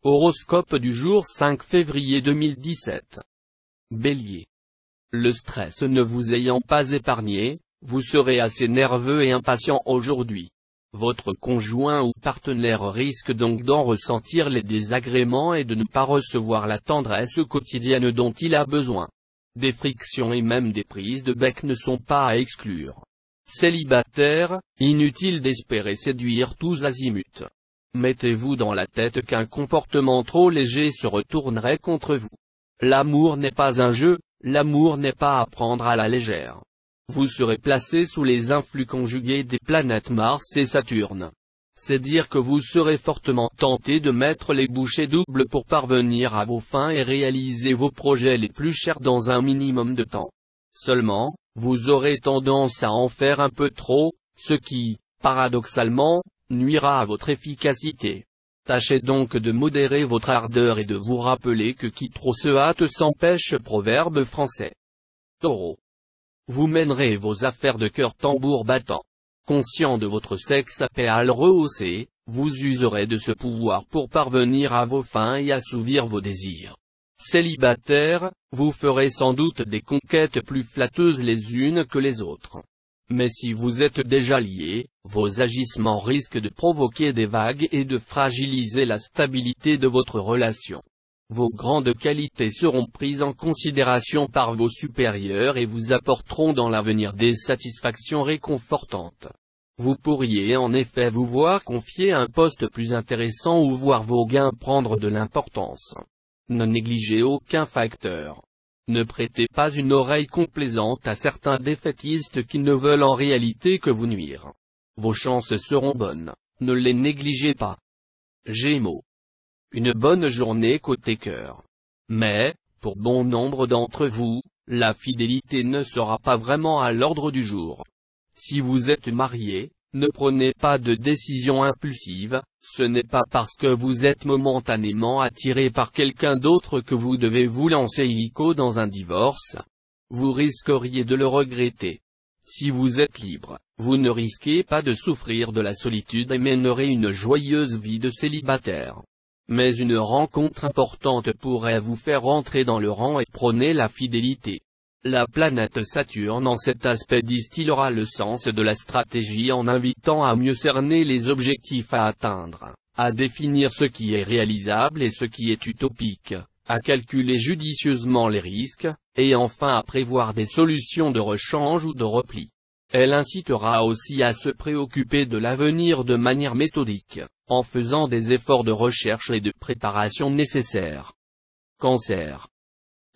Horoscope du jour 5 février 2017. Bélier. Le stress ne vous ayant pas épargné, vous serez assez nerveux et impatient aujourd'hui. Votre conjoint ou partenaire risque donc d'en ressentir les désagréments et de ne pas recevoir la tendresse quotidienne dont il a besoin. Des frictions et même des prises de bec ne sont pas à exclure. Célibataire, inutile d'espérer séduire tous azimuts. Mettez-vous dans la tête qu'un comportement trop léger se retournerait contre vous. L'amour n'est pas un jeu, l'amour n'est pas à prendre à la légère. Vous serez placé sous les influx conjugués des planètes Mars et Saturne. C'est dire que vous serez fortement tenté de mettre les bouchées doubles pour parvenir à vos fins et réaliser vos projets les plus chers dans un minimum de temps. Seulement, vous aurez tendance à en faire un peu trop, ce qui, paradoxalement, nuira à votre efficacité. Tâchez donc de modérer votre ardeur et de vous rappeler que qui trop se hâte s'empêche, proverbe français. Taureau. Vous mènerez vos affaires de cœur tambour battant. Conscient de votre sexe apéal rehaussé, vous userez de ce pouvoir pour parvenir à vos fins et assouvir vos désirs. Célibataire, vous ferez sans doute des conquêtes plus flatteuses les unes que les autres. Mais si vous êtes déjà lié, vos agissements risquent de provoquer des vagues et de fragiliser la stabilité de votre relation. Vos grandes qualités seront prises en considération par vos supérieurs et vous apporteront dans l'avenir des satisfactions réconfortantes. Vous pourriez en effet vous voir confier un poste plus intéressant ou voir vos gains prendre de l'importance. Ne négligez aucun facteur. Ne prêtez pas une oreille complaisante à certains défaitistes qui ne veulent en réalité que vous nuire. Vos chances seront bonnes, ne les négligez pas. Gémeaux. Une bonne journée côté cœur. Mais, pour bon nombre d'entre vous, la fidélité ne sera pas vraiment à l'ordre du jour. Si vous êtes marié, ne prenez pas de décision impulsive, ce n'est pas parce que vous êtes momentanément attiré par quelqu'un d'autre que vous devez vous lancer illico dans un divorce. Vous risqueriez de le regretter. Si vous êtes libre, vous ne risquez pas de souffrir de la solitude et mènerez une joyeuse vie de célibataire. Mais une rencontre importante pourrait vous faire entrer dans le rang et prôner la fidélité. La planète Saturne en cet aspect distillera le sens de la stratégie en invitant à mieux cerner les objectifs à atteindre, à définir ce qui est réalisable et ce qui est utopique, à calculer judicieusement les risques, et enfin à prévoir des solutions de rechange ou de repli. Elle incitera aussi à se préoccuper de l'avenir de manière méthodique, en faisant des efforts de recherche et de préparation nécessaires. Cancer.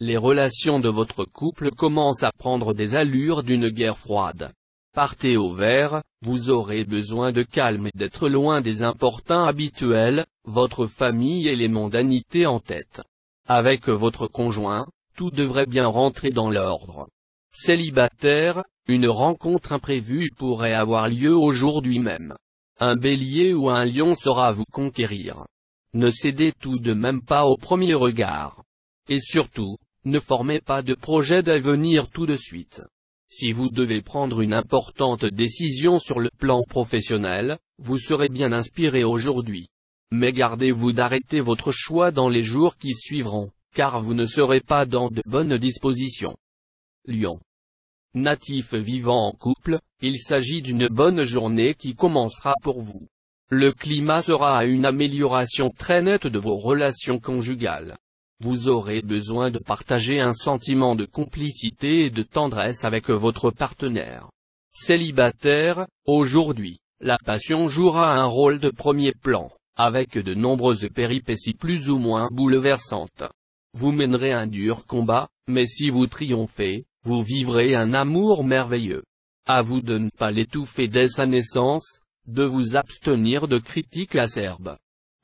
Les relations de votre couple commencent à prendre des allures d'une guerre froide. Partez au vert, vous aurez besoin de calme et d'être loin des importuns habituels, votre famille et les mondanités en tête. Avec votre conjoint, tout devrait bien rentrer dans l'ordre. Célibataire, une rencontre imprévue pourrait avoir lieu aujourd'hui même. Un bélier ou un lion saura vous conquérir. Ne cédez tout de même pas au premier regard. Et surtout, ne formez pas de projet d'avenir tout de suite. Si vous devez prendre une importante décision sur le plan professionnel, vous serez bien inspiré aujourd'hui. Mais gardez-vous d'arrêter votre choix dans les jours qui suivront, car vous ne serez pas dans de bonnes dispositions. Lion. Natif vivant en couple, il s'agit d'une bonne journée qui commencera pour vous. Le climat sera à une amélioration très nette de vos relations conjugales. Vous aurez besoin de partager un sentiment de complicité et de tendresse avec votre partenaire. Célibataire, aujourd'hui, la passion jouera un rôle de premier plan, avec de nombreuses péripéties plus ou moins bouleversantes. Vous mènerez un dur combat, mais si vous triomphez, vous vivrez un amour merveilleux. À vous de ne pas l'étouffer dès sa naissance, de vous abstenir de critiques acerbes.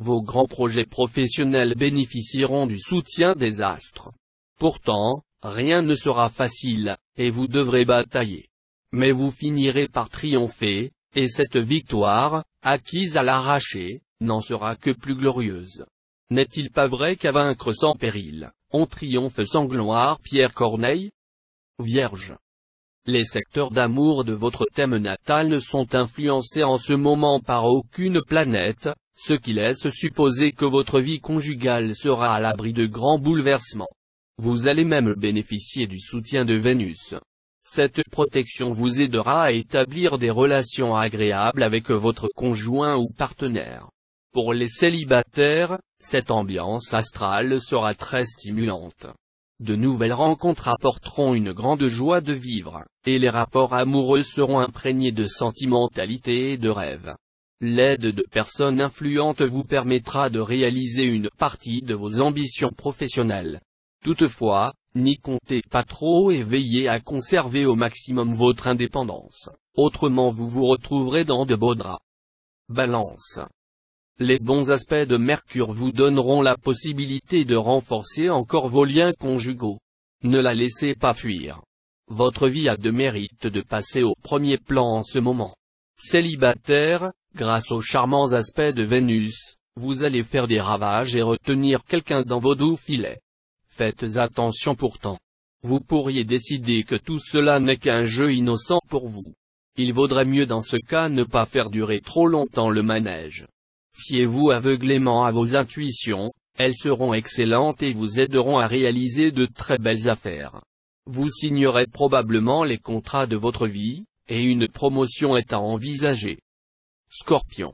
Vos grands projets professionnels bénéficieront du soutien des astres. Pourtant, rien ne sera facile, et vous devrez batailler. Mais vous finirez par triompher, et cette victoire, acquise à l'arraché, n'en sera que plus glorieuse. N'est-il pas vrai qu'à vaincre sans péril, on triomphe sans gloire? Pierre Corneille. Vierge. Les secteurs d'amour de votre thème natal ne sont influencés en ce moment par aucune planète, ce qui laisse supposer que votre vie conjugale sera à l'abri de grands bouleversements. Vous allez même bénéficier du soutien de Vénus. Cette protection vous aidera à établir des relations agréables avec votre conjoint ou partenaire. Pour les célibataires, cette ambiance astrale sera très stimulante. De nouvelles rencontres apporteront une grande joie de vivre, et les rapports amoureux seront imprégnés de sentimentalité et de rêves. L'aide de personnes influentes vous permettra de réaliser une partie de vos ambitions professionnelles. Toutefois, n'y comptez pas trop et veillez à conserver au maximum votre indépendance, autrement vous vous retrouverez dans de beaux draps. Balance. Les bons aspects de Mercure vous donneront la possibilité de renforcer encore vos liens conjugaux. Ne la laissez pas fuir. Votre vie a de mérite de passer au premier plan en ce moment. Célibataire, grâce aux charmants aspects de Vénus, vous allez faire des ravages et retenir quelqu'un dans vos doux filets. Faites attention pourtant. Vous pourriez décider que tout cela n'est qu'un jeu innocent pour vous. Il vaudrait mieux dans ce cas ne pas faire durer trop longtemps le manège. Fiez-vous aveuglément à vos intuitions, elles seront excellentes et vous aideront à réaliser de très belles affaires. Vous signerez probablement les contrats de votre vie, et une promotion est à envisager. Scorpion.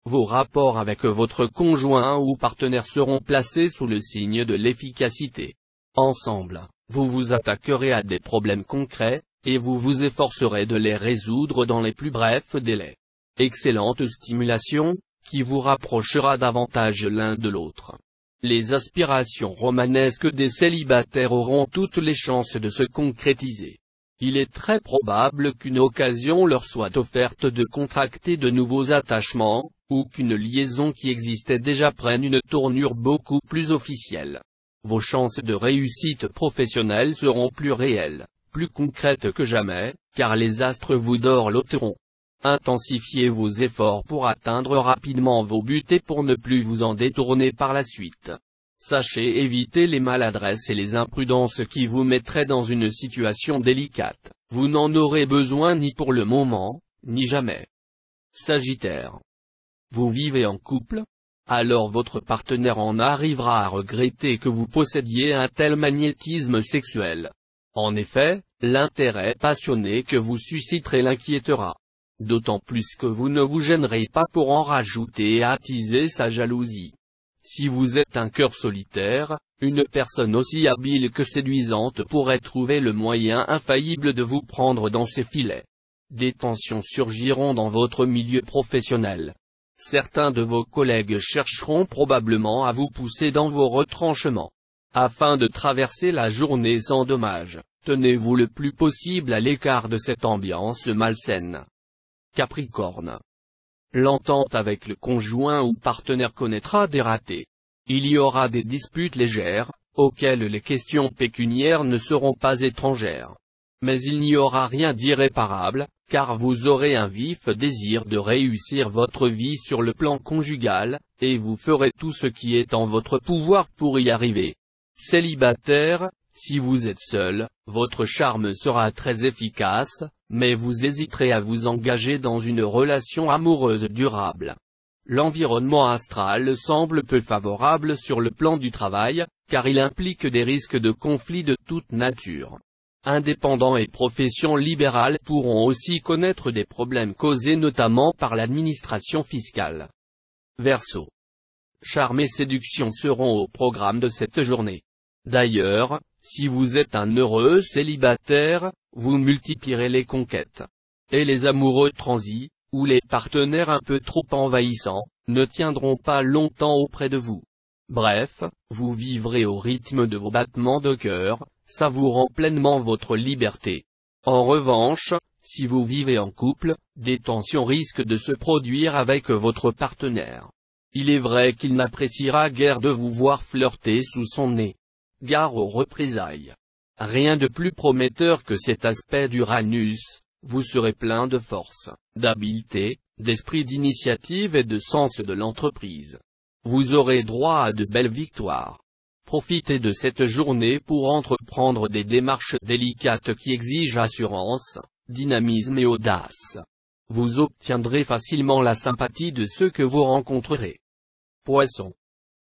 Vos rapports avec votre conjoint ou partenaire seront placés sous le signe de l'efficacité. Ensemble, vous vous attaquerez à des problèmes concrets, et vous vous efforcerez de les résoudre dans les plus brefs délais. Excellente stimulation, qui vous rapprochera davantage l'un de l'autre. Les aspirations romanesques des célibataires auront toutes les chances de se concrétiser. Il est très probable qu'une occasion leur soit offerte de contracter de nouveaux attachements, ou qu'une liaison qui existait déjà prenne une tournure beaucoup plus officielle. Vos chances de réussite professionnelle seront plus réelles, plus concrètes que jamais, car les astres vous dorloteront. Intensifiez vos efforts pour atteindre rapidement vos buts et pour ne plus vous en détourner par la suite. Sachez éviter les maladresses et les imprudences qui vous mettraient dans une situation délicate. Vous n'en aurez besoin ni pour le moment, ni jamais. Sagittaire. Vous vivez en couple? Alors votre partenaire en arrivera à regretter que vous possédiez un tel magnétisme sexuel. En effet, l'intérêt passionné que vous susciterez l'inquiétera. D'autant plus que vous ne vous gênerez pas pour en rajouter et attiser sa jalousie. Si vous êtes un cœur solitaire, une personne aussi habile que séduisante pourrait trouver le moyen infaillible de vous prendre dans ses filets. Des tensions surgiront dans votre milieu professionnel. Certains de vos collègues chercheront probablement à vous pousser dans vos retranchements. Afin de traverser la journée sans dommage, tenez-vous le plus possible à l'écart de cette ambiance malsaine. Capricorne. L'entente avec le conjoint ou partenaire connaîtra des ratés. Il y aura des disputes légères, auxquelles les questions pécuniaires ne seront pas étrangères. Mais il n'y aura rien d'irréparable, car vous aurez un vif désir de réussir votre vie sur le plan conjugal, et vous ferez tout ce qui est en votre pouvoir pour y arriver. Célibataire, si vous êtes seul, votre charme sera très efficace, mais vous hésiterez à vous engager dans une relation amoureuse durable. L'environnement astral semble peu favorable sur le plan du travail, car il implique des risques de conflits de toute nature. Indépendants et professions libérales pourront aussi connaître des problèmes causés notamment par l'administration fiscale. Verseau. Charme et séduction seront au programme de cette journée. D'ailleurs, si vous êtes un heureux célibataire, vous multiplierez les conquêtes. Et les amoureux transis, ou les partenaires un peu trop envahissants, ne tiendront pas longtemps auprès de vous. Bref, vous vivrez au rythme de vos battements de cœur, savourant pleinement votre liberté. En revanche, si vous vivez en couple, des tensions risquent de se produire avec votre partenaire. Il est vrai qu'il n'appréciera guère de vous voir flirter sous son nez. Gare aux représailles. Rien de plus prometteur que cet aspect d'Uranus, vous serez plein de force, d'habileté, d'esprit d'initiative et de sens de l'entreprise. Vous aurez droit à de belles victoires. Profitez de cette journée pour entreprendre des démarches délicates qui exigent assurance, dynamisme et audace. Vous obtiendrez facilement la sympathie de ceux que vous rencontrerez. Poisson.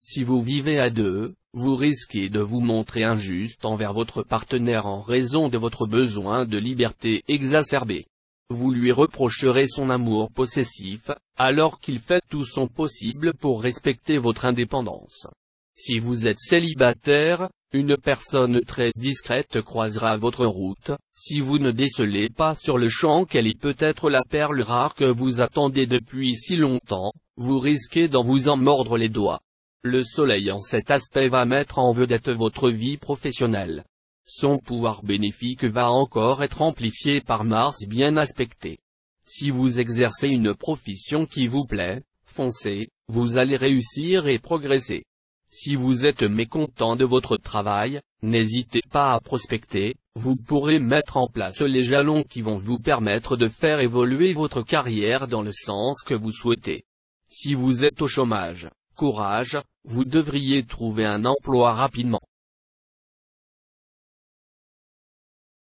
Si vous vivez à deux, vous risquez de vous montrer injuste envers votre partenaire en raison de votre besoin de liberté exacerbé. Vous lui reprocherez son amour possessif, alors qu'il fait tout son possible pour respecter votre indépendance. Si vous êtes célibataire, une personne très discrète croisera votre route. Si vous ne décelez pas sur le champ qu'elle est peut-être la perle rare que vous attendez depuis si longtemps, vous risquez d'en vous en mordre les doigts. Le soleil en cet aspect va mettre en vedette votre vie professionnelle. Son pouvoir bénéfique va encore être amplifié par Mars bien aspecté. Si vous exercez une profession qui vous plaît, foncez, vous allez réussir et progresser. Si vous êtes mécontent de votre travail, n'hésitez pas à prospecter, vous pourrez mettre en place les jalons qui vont vous permettre de faire évoluer votre carrière dans le sens que vous souhaitez. Si vous êtes au chômage, courage, vous devriez trouver un emploi rapidement.